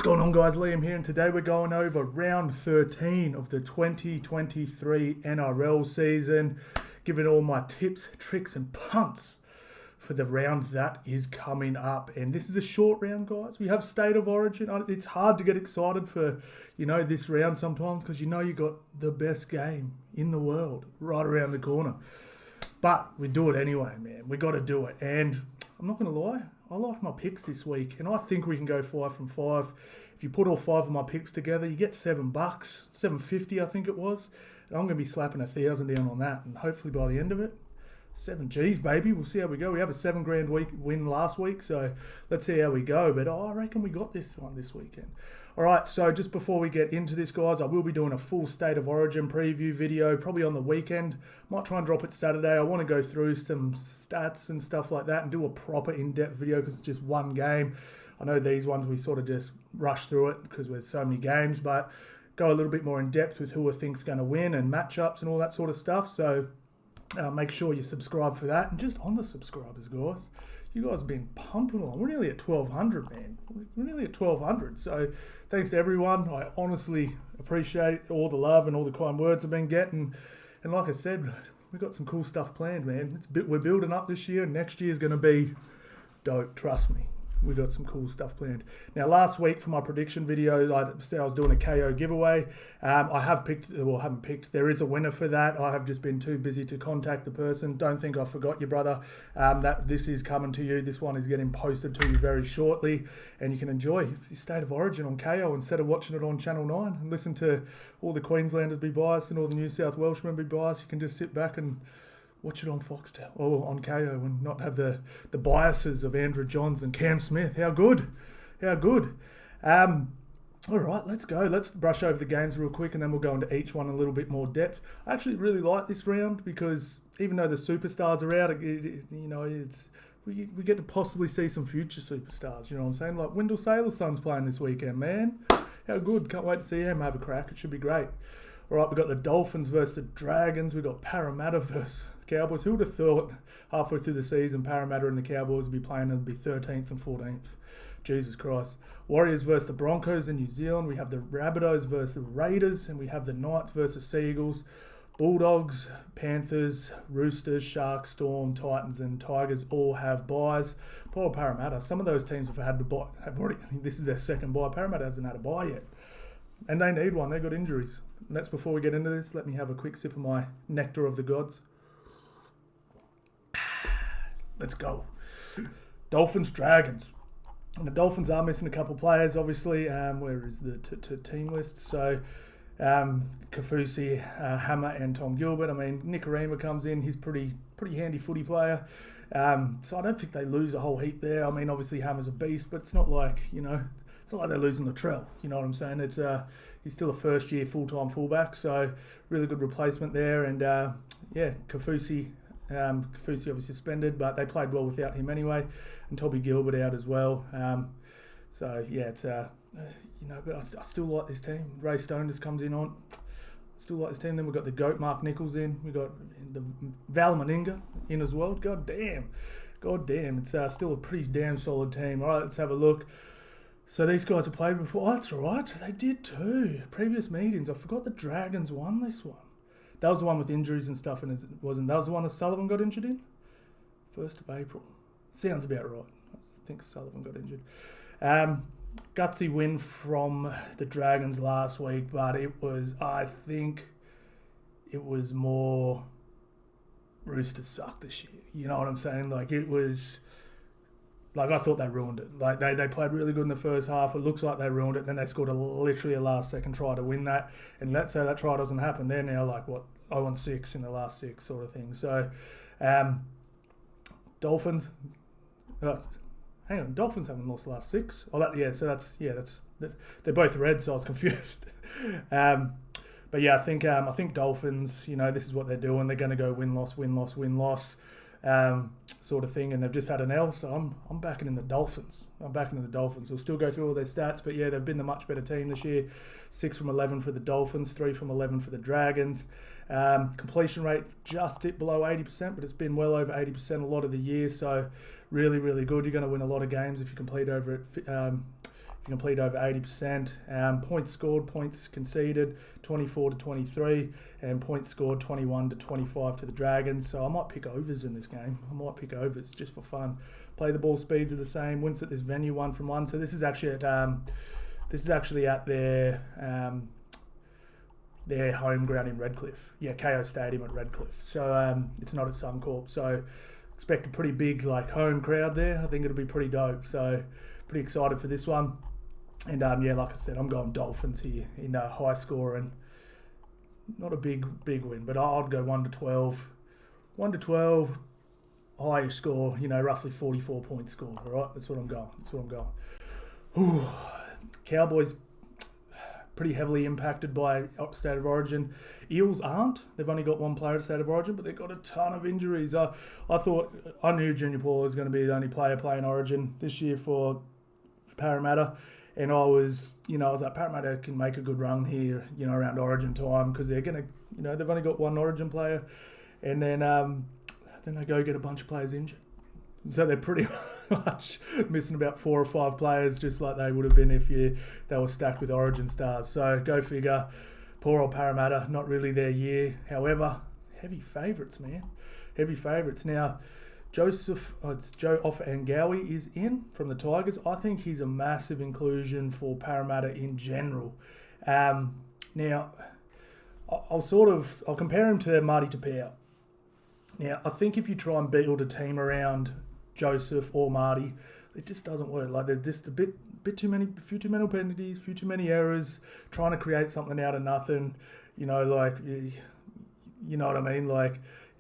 going on, guys? Liam here, and today we're going over round 13 of the 2023 NRL season, giving all my tips, tricks and punts for the round that is coming up. And this is a short round, guys. We have State of Origin. It's hard to get excited for, this round sometimes because you got the best game in the world right around the corner. But we do it anyway, man. We got to do it. And I'm not going to lie, I like my picks this week, and I think we can go 5 from 5. If you put all 5 of my picks together, you get $7, $7.50 I think it was. And I'm going to be slapping 1,000 down on that, and hopefully by the end of it, 7 G's, baby. We'll see how we go. We have a $7,000 win last week, so let's see how we go. But I reckon we got this one this weekend. All right, so just before we get into this, guys, I will be doing a full State of Origin preview video, probably on the weekend. Might try and drop it Saturday. I want to go through some stats and stuff like that and do a proper in-depth video because it's just one game. I know these ones we sort of just rush through it because there's so many games, but go a little bit more in depth with who I think's going to win and matchups and all that sort of stuff. So make sure you subscribe for that. And just on the subscribers, guys, you guys have been pumping along. We're nearly at 1,200, man. We're nearly at 1,200. So thanks to everyone. I honestly appreciate all the love and all the kind words I've been getting. And like I said, we've got some cool stuff planned, man. We're building up this year, and next year is going to be dope. Trust me. We've got some cool stuff planned. Now, last week for my prediction video, I said I was doing a KO giveaway. I have picked, well, haven't picked. There is a winner for that. I have just been too busy to contact the person. Don't think I forgot you, brother. That this is coming to you. This one is getting posted to you very shortly. And you can enjoy the State of Origin on KO instead of watching it on Channel 9 and listen to all the Queenslanders be biased and all the New South Welshmen be biased. You can just sit back and watch it on Foxtel or on KO and not have the biases of Andrew Johns and Cam Smith. How good. How good. All right, let's go. Let's brush over the games real quick and then we'll go into each one in a little bit more depth. I actually really like this round because even though the superstars are out, we get to possibly see some future superstars, you know what I'm saying? Like Wendell Sailor's son's playing this weekend, man. How good. Can't wait to see him have a crack. It should be great. All right, we've got the Dolphins versus the Dragons. We've got Parramatta versus Cowboys. Who would have thought halfway through the season Parramatta and the Cowboys would be playing and be 13th and 14th? Jesus Christ. Warriors versus the Broncos in New Zealand. We have the Rabbitohs versus the Raiders, and we have the Knights versus Seagulls. Bulldogs, Panthers, Roosters, Sharks, Storm, Titans and Tigers all have buys. Poor Parramatta. Some of those teams have had to buy. This is their second buy. Parramatta hasn't had a buy yet. And they need one. They've got injuries. And that's before we get into this. Let me have a quick sip of my nectar of the gods. Let's go. Dolphins, Dragons. And the Dolphins are missing a couple of players, obviously. Where is the team list? So, Kafusi, Hammer and Tom Gilbert. I mean, Nicarima comes in. He's pretty handy footy player. So I don't think they lose a whole heap there. I mean, obviously Hammer's a beast, but it's not like, it's not like they're losing Latrell. You know what I'm saying? It's he's still a first-year full-time fullback, so really good replacement there. And, Kafusi obviously suspended, but they played well without him anyway. And Toby Gilbert out as well. But I still like this team. Ray Stone just comes in on. I still like this team. Then we've got the GOAT Mark Nichols in. We've got the Val Meninga in as well. God damn. It's still a pretty damn solid team. All right, let's have a look. So these guys have played before. Oh, that's all right. They did too. Previous meetings. I forgot the Dragons won this one. That was the one with injuries and stuff, and it wasn't. That was the one that Sullivan got injured in? 1st of April. Sounds about right. I think Sullivan got injured. Gutsy win from the Dragons last week, but I think it was more Roosters suck this year. You know what I'm saying? I thought they ruined it. They played really good in the first half. It looks like they ruined it. Then they scored literally a last-second try to win that. And let's say that try doesn't happen. They're now 0-6 in the last 6 sort of thing. So, Dolphins. Hang on, Dolphins haven't lost the last 6. They're both red, so I was confused. But yeah, I think Dolphins. This is what they're doing. They're going to go win-loss, win-loss, win-loss. Sort of thing, and they've just had an L, so I'm backing in the Dolphins. We'll still go through all their stats, but yeah, they've been the much better team this year. 6 from 11 for the Dolphins, 3 from 11 for the Dragons. Completion rate just dipped below 80%, but it's been well over 80% a lot of the year, so really, really good. You're going to win a lot of games if you complete over at if you complete over 80%. Points scored, points conceded, 24-23, and points scored, 21-25 to the Dragons. So I might pick overs in this game. I might pick overs just for fun. Play the ball speeds are the same. Wins at this venue 1-from-1. So this is actually at their home ground in Redcliffe. Yeah, KO Stadium at Redcliffe. So it's not at Suncorp. So expect a pretty big home crowd there. I think it'll be pretty dope. So pretty excited for this one. And like I said, I'm going Dolphins here in high score and not a big win, but I'd go 1-12. 1-12, higher score, roughly 44 points scored. All right, that's what I'm going. Ooh. Cowboys pretty heavily impacted by State of Origin. Eels aren't. They've only got one player at State of Origin, but they've got a ton of injuries. I knew Junior Paul was going to be the only player playing Origin this year for Parramatta. And I was like, Parramatta can make a good run here, around Origin time because they're going to, they've only got one Origin player. And then they go get a bunch of players injured. So they're pretty much missing about 4 or 5 players, just like they would have been if they were stacked with Origin stars. So go figure. Poor old Parramatta, not really their year. However, heavy favourites, man. Heavy favourites. Now, Joe Ofahengaue is in from the Tigers. I think he's a massive inclusion for Parramatta in general. Now, I'll compare him to Marty Tapau. Now, I think if you try and build a team around Joseph or Marty, it just doesn't work. There's just a few too many penalties, few too many errors, trying to create something out of nothing. You know what I mean?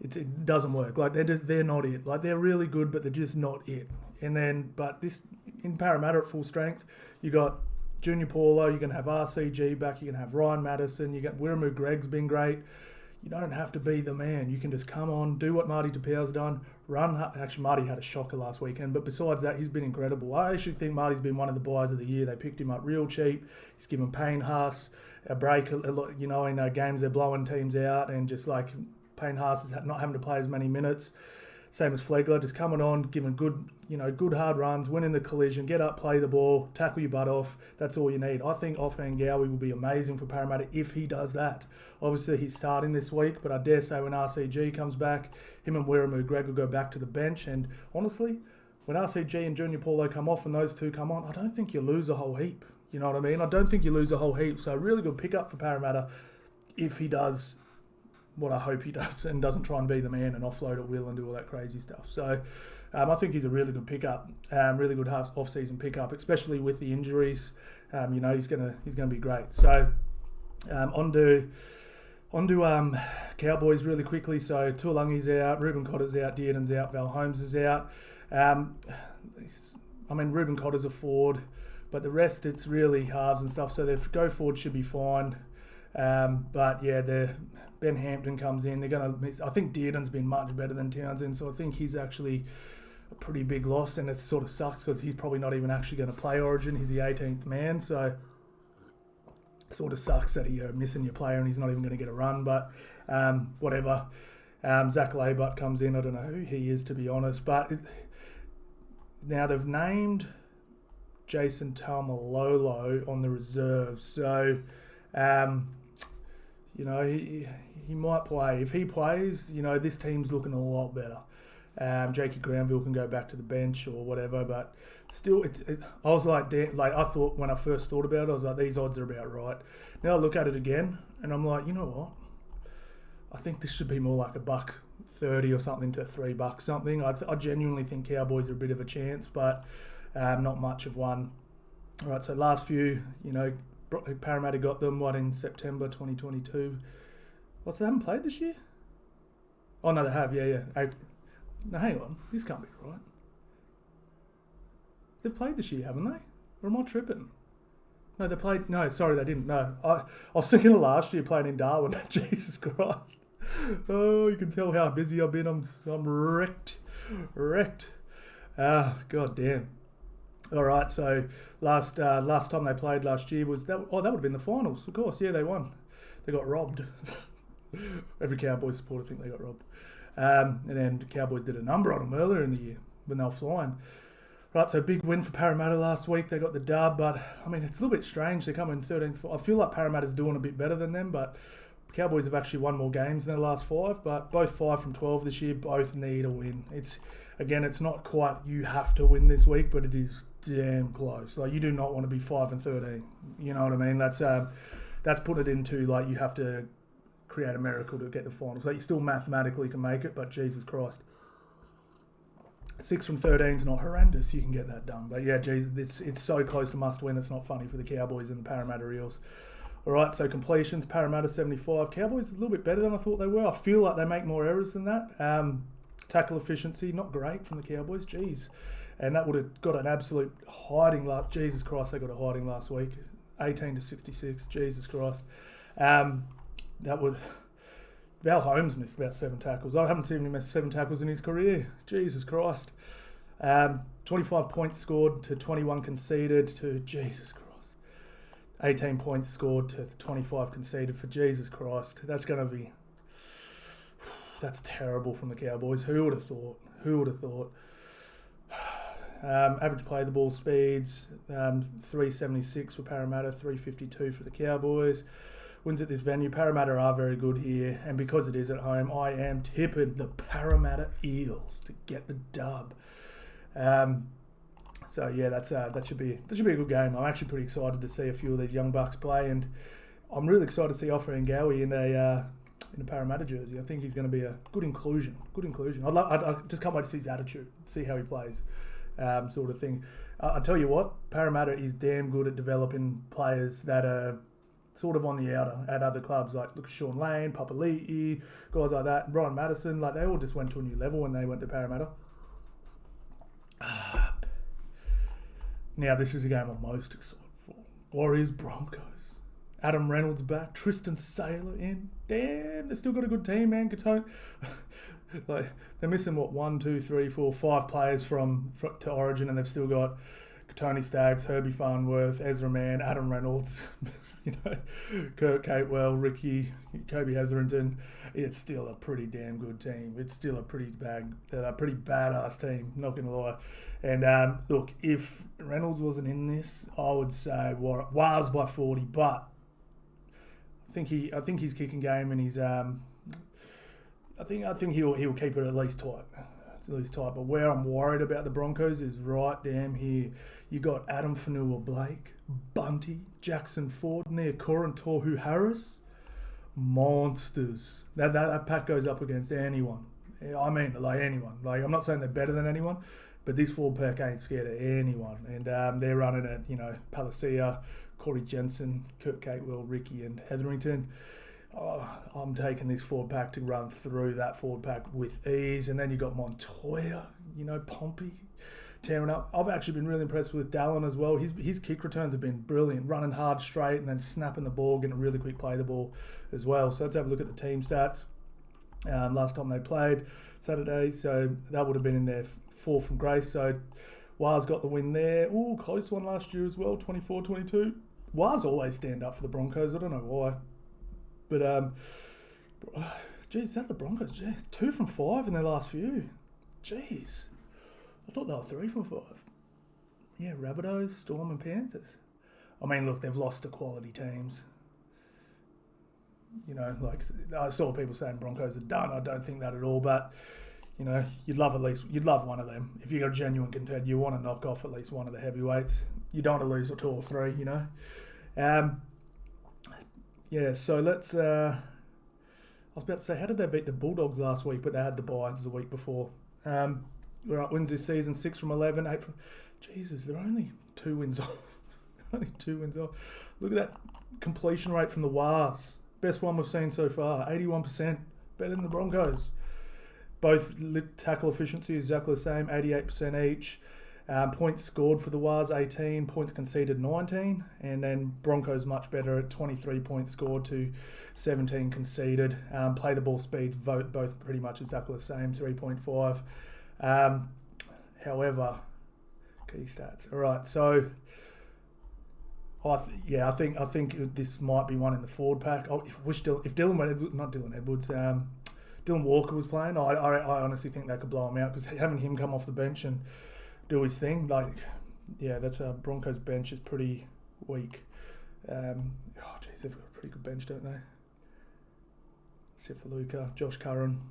It doesn't work. They're not it. They're really good, but they're just not it. But this in Parramatta at full strength, you got Junior Paulo, you're gonna have RCG back, you're gonna have Ryan Madison, you got Wiramu Gregg's been great. You don't have to be the man. You can just come on, do what Marty Tapau's done, run. Actually, Marty had a shocker last weekend, but besides that, he's been incredible. I actually think Marty's been one of the buys of the year. They picked him up real cheap. He's given Payne Haas a break, in games they're blowing teams out, and just Payne Haas is not having to play as many minutes. Same as Flegler, just coming on, giving good hard runs, winning the collision, get up, play the ball, tackle your butt off. That's all you need. I think Ofahengaue will be amazing for Parramatta if he does that. Obviously, he's starting this week, but I dare say when RCG comes back, him and Wiramu Gregg will go back to the bench. And honestly, when RCG and Junior Paulo come off and those two come on, I don't think you lose a whole heap. You know what I mean? I don't think you lose a whole heap. So a really good pickup for Parramatta if he does what I hope he does and doesn't try and be the man and offload at will and do all that crazy stuff. So I think he's a really good pickup, really good off-season pickup, especially with the injuries. He's gonna be great. So on to Cowboys really quickly. So Tuolangi's out, Ruben Cotter's out, Dearden's out, Val Holmes is out. Ruben Cotter's a forward, but the rest it's really halves and stuff. So their go forward should be fine. Ben Hampton comes in. They're going to miss. I think Dearden's been much better than Townsend, so I think he's actually a pretty big loss, and it sort of sucks because he's probably not even actually going to play Origin. He's the 18th man, so it sort of sucks that you're missing your player and he's not even going to get a run, but whatever. Zach Laybutt comes in. I don't know who he is, to be honest, but now they've named Jason Taumalolo on the reserves, so he might play. If he plays, this team's looking a lot better. Jakey Granville can go back to the bench or whatever, but still, I was I thought when I first thought about it, I was like, these odds are about right. Now I look at it again, and I'm like, you know what? I think this should be more like $1.30 or something to $3 something. I genuinely think Cowboys are a bit of a chance, but not much of one. All right, so last few, Parramatta got them, in September 2022. They haven't played this year? Oh, no, they have, yeah. No, hang on. This can't be right. They've played this year, haven't they? Or am I tripping? No, they played... No, sorry, they didn't. No. I was thinking of last year playing in Darwin. Jesus Christ. Oh, you can tell how busy I've been. I'm wrecked. God damn. All right, so last time they played last year was... that would have been the finals, of course. Yeah, they won. They got robbed. Every Cowboys supporter think they got robbed. And then the Cowboys did a number on them earlier in the year when they were flying. Right, so big win for Parramatta last week. They got the dub, but I mean, it's a little bit strange. They come in 13th. I feel like Parramatta's doing a bit better than them, but Cowboys have actually won more games in their last 5, but both 5 from 12 this year, both need a win. It's not quite you have to win this week, but it is damn close. Like, you do not want to be 5 and 13. You know what I mean? That's put it into, like, you have to create a miracle to get the finals. Like, you still mathematically can make it, but Jesus Christ. 6 from 13 is not horrendous. You can get that done. But yeah, geez, it's so close to must win. It's not funny for the Cowboys and the Parramatta Eels. All right, so completions, Parramatta 75. Cowboys a little bit better than I thought they were. I feel like they make more errors than that. Tackle efficiency, not great from the Cowboys. Jeez. And that would have got an absolute hiding last... Jesus Christ, they got a hiding last week. 18 to 66. Jesus Christ. That would... Val Holmes missed about 7 tackles. I haven't seen him miss 7 tackles in his career. Jesus Christ. 25 points scored to 21 conceded to Jesus Christ. 18 points scored to 25 conceded for Jesus Christ. That's going to be... That's terrible from the Cowboys. Who would have thought? Who would have thought? Average play the ball speeds, 376 for Parramatta, 352 for the Cowboys. Wins at this venue. Parramatta are very good here, and because it is at home, I am tipping the Parramatta Eels to get the dub. So yeah, that should be a good game. I'm actually pretty excited to see a few of these young bucks play, and I'm really excited to see Offa Ngowie in a Parramatta jersey. I think he's going to be a good inclusion. I just can't wait to see his attitude, see how he plays, sort of thing. I tell you what, Parramatta is damn good at developing players that are sort of on the outer at other clubs. Like, look at Sean Lane, Papali'i, guys like that, Brian Madison. Like, they all just went to a new level when they went to Parramatta. Now, this is a game I'm most excited for. Warriors Broncos. Adam Reynolds back, Tristan Sailor in. Damn, they've still got a good team, man. Katone, like, they're missing 1, 2, 3, 4, 5 players to Origin, and they've still got Tony Staggs, Herbie Farnworth, Ezra Mann, Adam Reynolds, Kurt Catewell, Ricky, Kobe Hetherington. It's still a pretty damn good team. It's still a pretty badass team, not gonna lie. And look, if Reynolds wasn't in this, I would say was by 40, but I think his kicking game and his I think he'll keep it at least tight. But where I'm worried about the Broncos is right down here. You got Adam Fanua-Blake, Bunty, Jackson Ford, Neocorin, Tohu Harris. Monsters. That pack goes up against anyone. I mean, like anyone. Like, I'm not saying they're better than anyone, but this forward pack ain't scared of anyone. And they're running at, Palacia, Corey Jensen, Kurt Catewell, Ricky and Hetherington. I'm taking this forward pack to run through that forward pack with ease. And then you got Montoya, Pompey tearing up. I've actually been really impressed with Dallin as well. His kick returns have been brilliant, running hard straight and then snapping the ball, getting a really quick play the ball as well. So let's have a look at the team stats. Last time they played, Saturday, so that would have been in their 4 from Grace. So Waz got the win there. Ooh, close one last year as well, 24-22. Waz always stand up for the Broncos. I don't know why. But, geez, is that the Broncos? Jeez, 2 from 5 in their last few. Jeez. I thought they were 3 from 5. Yeah, Rabbitohs, Storm and Panthers. I mean, look, they've lost to quality teams. Like, I saw people saying Broncos are done. I don't think that at all. But, you'd love one of them. If you've got a genuine contender, you want to knock off at least one of the heavyweights. You don't want to lose 2 or 3, Yeah, so let's... I was about to say, how did they beat the Bulldogs last week? But they had the bye the week before. Right, wins this season, 6 from 11, 8 from... Jesus, they're only 2 wins off. Only 2 wins off. Look at that completion rate from the Wars. Best one we've seen so far, 81%. Better than the Broncos. Both tackle efficiency is exactly the same, 88% each. Points scored for the Wars, 18. Points conceded, 19. And then Broncos much better at 23 points scored to 17 conceded. Play the ball speeds, both pretty much exactly the same, 3.5. However, key stats. All right, so I think this might be one in the forward pack. Dylan Walker was playing, I honestly think they could blow him out, because having him come off the bench and do his thing. Like, yeah, that's a Broncos bench is pretty weak. They've got a pretty good bench, don't they? Except for Luca, Josh Curran.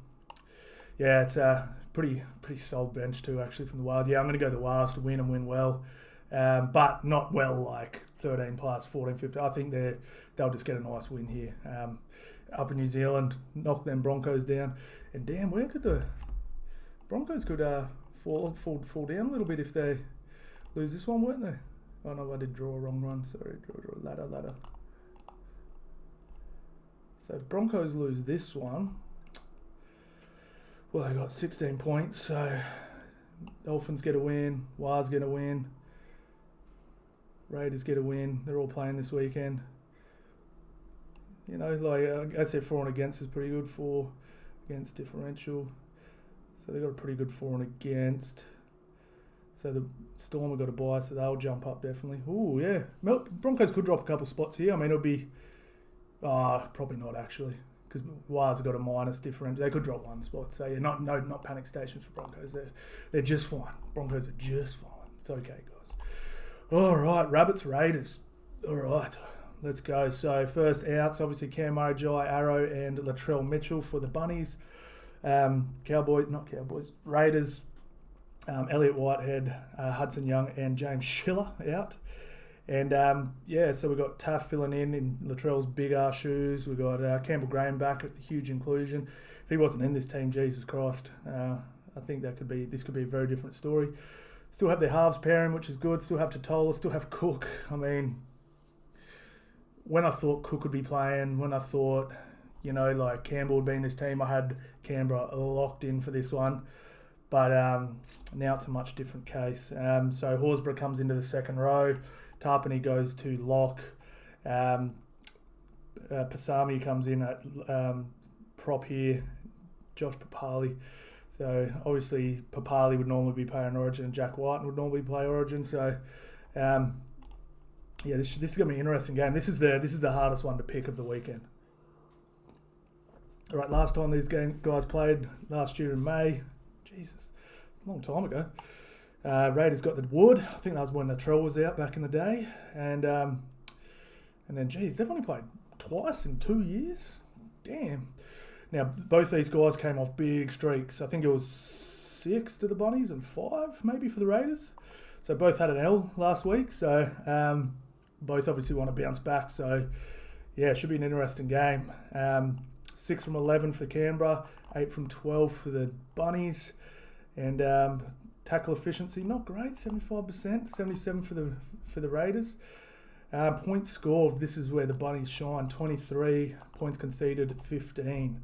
Yeah, it's a pretty solid bench too, actually, from the Wild. Yeah, I'm going to go the Wilds to win and win well, but not well like 13 plus, 14, 15. I think they'll just get a nice win here. Up in New Zealand, knock them Broncos down. And damn, where could the Broncos fall down a little bit if they lose this one, weren't they? Oh no, I did draw a wrong run. Sorry, draw ladder. So if Broncos lose this one, well, they got 16 points. So Dolphins get a win, Wars get a win, Raiders get a win. They're all playing this weekend. You know, like I said, for and against is pretty good. For against differential, so they got a pretty good for and against. So the Storm have got a bye, so they'll jump up definitely. Ooh, yeah. Broncos could drop a couple spots here. I mean, it'll be... probably not, actually, because Wires have got a minus differential. They could drop one spot. So, yeah, not panic stations for Broncos. They're just fine. Broncos are just fine. It's okay, guys. All right, Rabbits, Raiders. All right, let's go. So, first outs, obviously, Cam Murray, Jai Arrow, and Latrell Mitchell for the Bunnies. Raiders... Elliot Whitehead, Hudson Young, and James Schiller out. And, so we've got Taff filling in Latrell's big-ass shoes. We've got Campbell Graham back at the huge inclusion. If he wasn't in this team, Jesus Christ, I think this could be a very different story. Still have their halves pairing, which is good. Still have Totola, still have Cook. I mean, when I thought Cook would be playing, when I thought, like Campbell would be in this team, I had Canberra locked in for this one. But now it's a much different case. So Horsburgh comes into the second row. Tarpany goes to lock. Pasami comes in at prop here. Josh Papali. So obviously Papali would normally be playing Origin and Jack White would normally play Origin. So this is going to be an interesting game. This is the hardest one to pick of the weekend. All right, last time these guys played last year in May. Jesus, a long time ago. Raiders got the wood. I think that was when Latrell was out back in the day. And then, geez, they've only played twice in 2 years. Damn. Now, both these guys came off big streaks. I think it was 6 to the Bunnies and 5 maybe for the Raiders. So both had an L last week. So both obviously want to bounce back. So, yeah, it should be an interesting game. 6 from 11 for Canberra, 8 from 12 for the Bunnies. And tackle efficiency, not great, 75%, 77 for the Raiders. Points scored, this is where the Bunnies shine, 23, points conceded 15.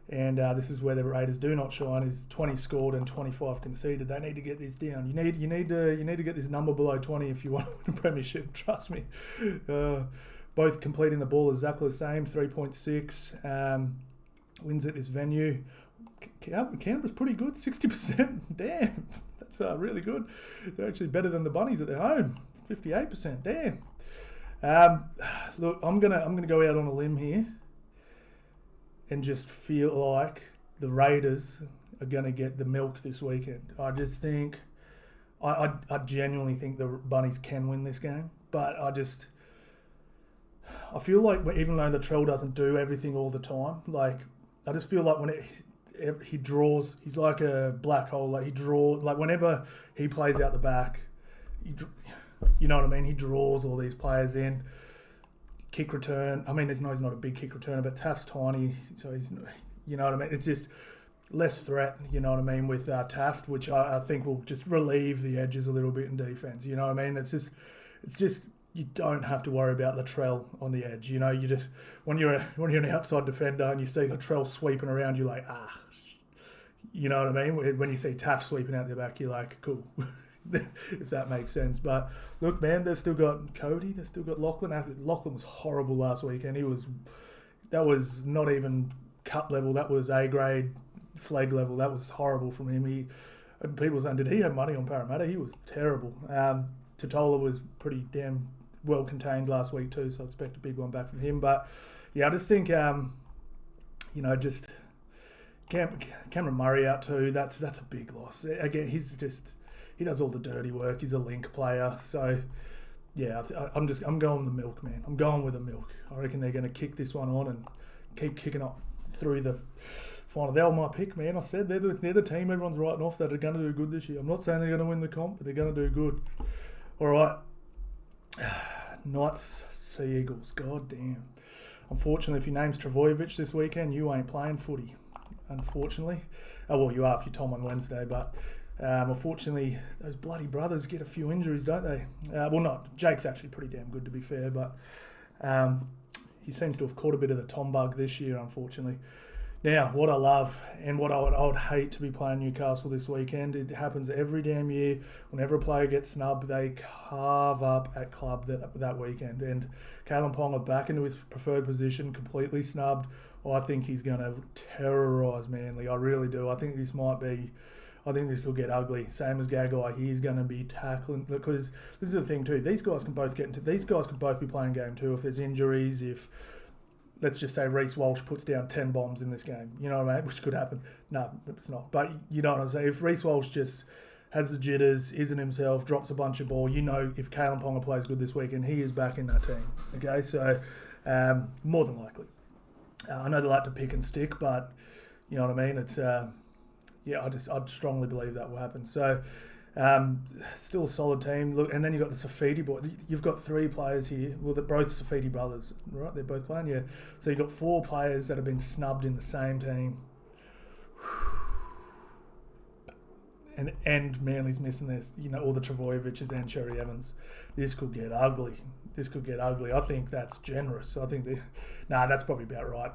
And this is where the Raiders do not shine, is 20 scored and 25 conceded. They need to get this down. You need to get this number below 20 if you want to win a premiership, trust me. Both completing the ball exactly the same, 3.6. Wins at this venue. Canberra's pretty good, 60%. Damn, that's really good. They're actually better than the Bunnies at their home, 58%. Damn. Look, I'm gonna go out on a limb here, and just feel like the Raiders are gonna get the milk this weekend. I just think, I genuinely think the Bunnies can win this game, but I feel like even though Latrell doesn't do everything all the time, like I just feel like when he draws, he's like a black hole. Like whenever he plays out the back, you know what I mean? He draws all these players in. Kick return. I mean, he's not a big kick returner, but Taft's tiny, so he's, you know what I mean? It's just less threat, you know what I mean, with Taft, which I think will just relieve the edges a little bit in defense. You know what I mean? It's just. You don't have to worry about Latrell on the edge. You know, you just when you're an outside defender and you see Latrell sweeping around, you're like, you know what I mean? When you see Taft sweeping out the back, you're like, cool, if that makes sense. But look, man, they've still got Cody, they've still got Lachlan. Lachlan was horrible last weekend. That was not even cup level. That was A grade flag level. That was horrible from him. People were saying, did he have money on Parramatta? He was terrible. Totola was pretty damn well contained last week too, so I expect a big one back from him. But yeah, I just think just Cameron Murray out too. That's a big loss. Again, he's he does all the dirty work. He's a link player. So, yeah, I'm going with the milk, man. I'm going with the milk. I reckon they're going to kick this one on and keep kicking up through the final. They were my pick, man. I said they're the team everyone's writing off that are going to do good this year. I'm not saying they're going to win the comp, but they're going to do good. All right. Knights, Sea Eagles. God damn. Unfortunately, if your name's Travojevic this weekend, you ain't playing footy. Unfortunately. Oh, well, you are if you're Tom on Wednesday, but unfortunately, those bloody brothers get a few injuries, don't they? Well, not. Jake's actually pretty damn good, to be fair, but he seems to have caught a bit of the Tom bug this year, unfortunately. Now, what I love and what I would hate to be playing Newcastle this weekend, it happens every damn year. Whenever a player gets snubbed, they carve up at club that weekend. And Kalen Ponga back into his preferred position, completely snubbed. I think he's going to terrorise Manly. I really do. I think this could get ugly. Same as Gagai, he's going to be tackling, because this is the thing too. These guys can both be playing game too. If there's injuries, if let's just say Reece Walsh puts down 10 bombs in this game, you know what I mean? Which could happen. No, it's not. But you know what I'm saying? If Reece Walsh just has the jitters, isn't himself, drops a bunch of ball, you know if Kalen Ponga plays good this weekend, he is back in that team. Okay, so more than likely. I know they like to pick and stick, but you know what I mean? It's I strongly believe that will happen. So still a solid team. Look, and then you've got the Safidi boy. You've got 3 players here. Well, they're both Safidi brothers, right? They're both playing, yeah. So you've got 4 players that have been snubbed in the same team. And Manly's missing this, all the Travojeviches and Cherry Evans. This could get ugly. I think that's generous. I think that's probably about right.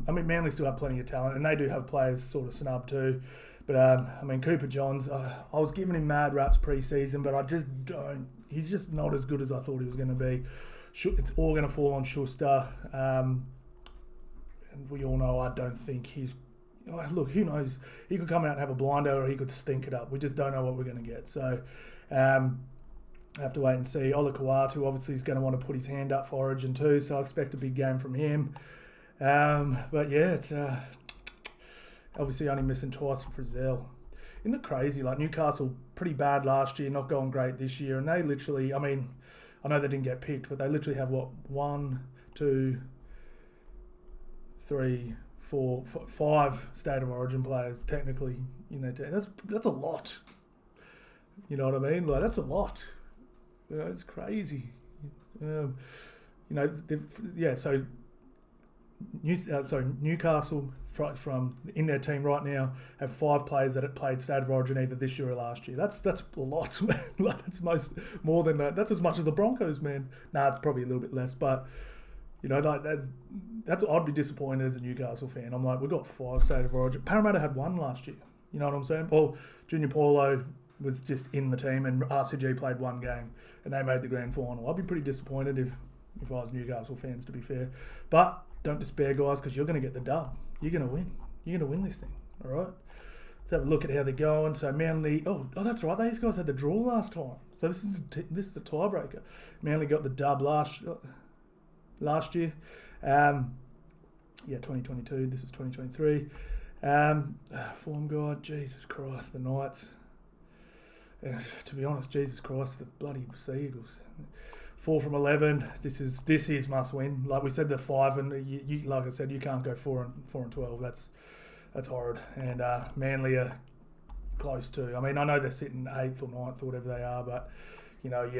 Manly still have plenty of talent, and they do have players sort of snubbed too. But, Cooper Johns, I was giving him mad raps pre-season, but I just don't. He's just not as good as I thought he was going to be. It's all going to fall on Schuster. And we all know I don't think he's... Look, who knows? He could come out and have a blinder, or he could stink it up. We just don't know what we're going to get. So, I have to wait and see. Ola Kawatu obviously is going to want to put his hand up for Origin too, so I expect a big game from him. But yeah, it's... obviously only missing twice from Frizzell. Isn't it crazy? Like Newcastle, pretty bad last year, not going great this year. And they literally, I know they didn't get picked, but they literally have 1, 2, 3, 4, 5 State of Origin players technically in their team. That's a lot. You know what I mean? Like, that's a lot. It's crazy. So Newcastle from in their team right now have 5 players that have played State of Origin either this year or last year. That's a lot, man. Like, that's more than that. That's as much as the Broncos, man. It's probably a little bit less, but that's I'd be disappointed as a Newcastle fan. I'm like, we've got 5 State of Origin. Parramatta had 1 last year. You know what I'm saying? Well, Junior Paulo was just in the team, and RCG played 1 game, and they made the grand final. I'd be pretty disappointed if I was Newcastle fans, to be fair. But don't despair, guys, because you're going to get the dub. You're going to win. You're going to win this thing, all right? Let's have a look at how they're going. So Manly, oh, that's right. These guys had the draw last time. So this is the tiebreaker. Manly got the dub last year. 2022. This is 2023. Form guide, Jesus Christ, the Knights. To be honest, Jesus Christ, the bloody Sea Eagles. 4 from 11. This is must win. Like we said, the 5, and you like I said, you can't go 4 and 12. That's horrid. And Manly are close too. I know they're sitting 8th or 9th or whatever they are, but you don't.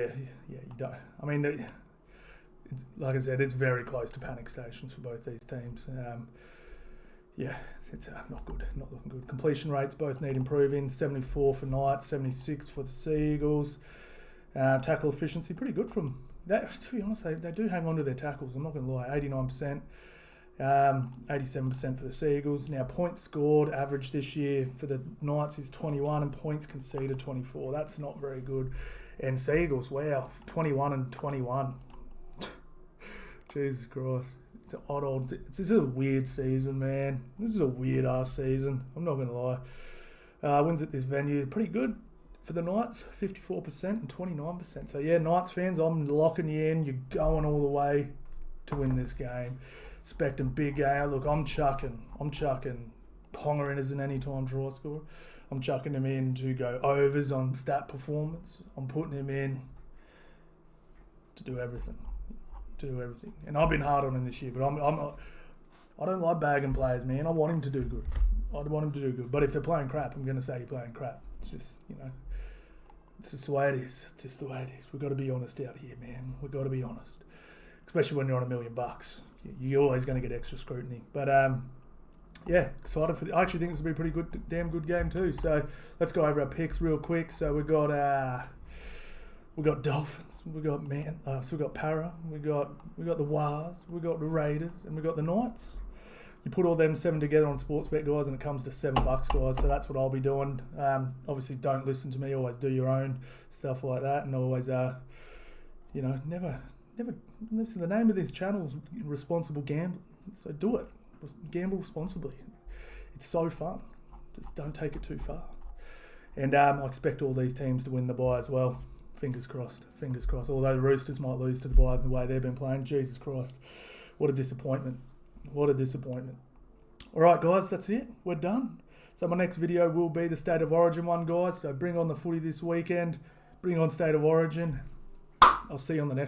Like I said, it's very close to panic stations for both these teams. It's not good, not looking good. Completion rates both need improving. 74 for Knights, 76 for the Sea Eagles. Tackle efficiency, pretty good from that. To be honest, they do hang on to their tackles. I'm not going to lie, 89%, 87% for the Sea Eagles. Now, points scored average this year for the Knights is 21, and points conceded 24. That's not very good. And Sea Eagles, wow, 21 and 21. Jesus Christ. It's an odd. This is a weird season, man. This is a weird ass season. I'm not going to lie. Wins at this venue, pretty good for the Knights, 54% and 29%. So yeah, Knights fans, I'm locking you in. You're going all the way to win this game. Expecting big game. Look, I'm chucking Ponga in as an anytime draw scorer. I'm chucking him in to go overs on stat performance. I'm putting him in to do everything. And I've been hard on him this year, but I don't like bagging players, man. I want him to do good. But if they're playing crap, I'm going to say you're playing crap. It's just, it's just the way it is. We've got to be honest out here, man. We've got to be honest. Especially when you're on $1 million. You're always going to get extra scrutiny. But, yeah, excited for I actually think this will be a pretty good, damn good game too. So let's go over our picks real quick. So we got Dolphins, we got Para, we got the Wars, we got the Raiders, and we got the Knights. You put all them 7 together on Sportsbet, guys, and it comes to $7, guys. So that's what I'll be doing. Obviously, don't listen to me. Always do your own stuff like that, and always, never. Listen, the name of this channel is Responsible Gambling. So do it. Gamble responsibly. It's so fun. Just don't take it too far. And I expect all these teams to win the bye as well. Fingers crossed. Although the Roosters might lose to the bye the way they've been playing. Jesus Christ. What a disappointment. All right, guys, that's it. We're done. So my next video will be the State of Origin one, guys. So bring on the footy this weekend. Bring on State of Origin. I'll see you on the next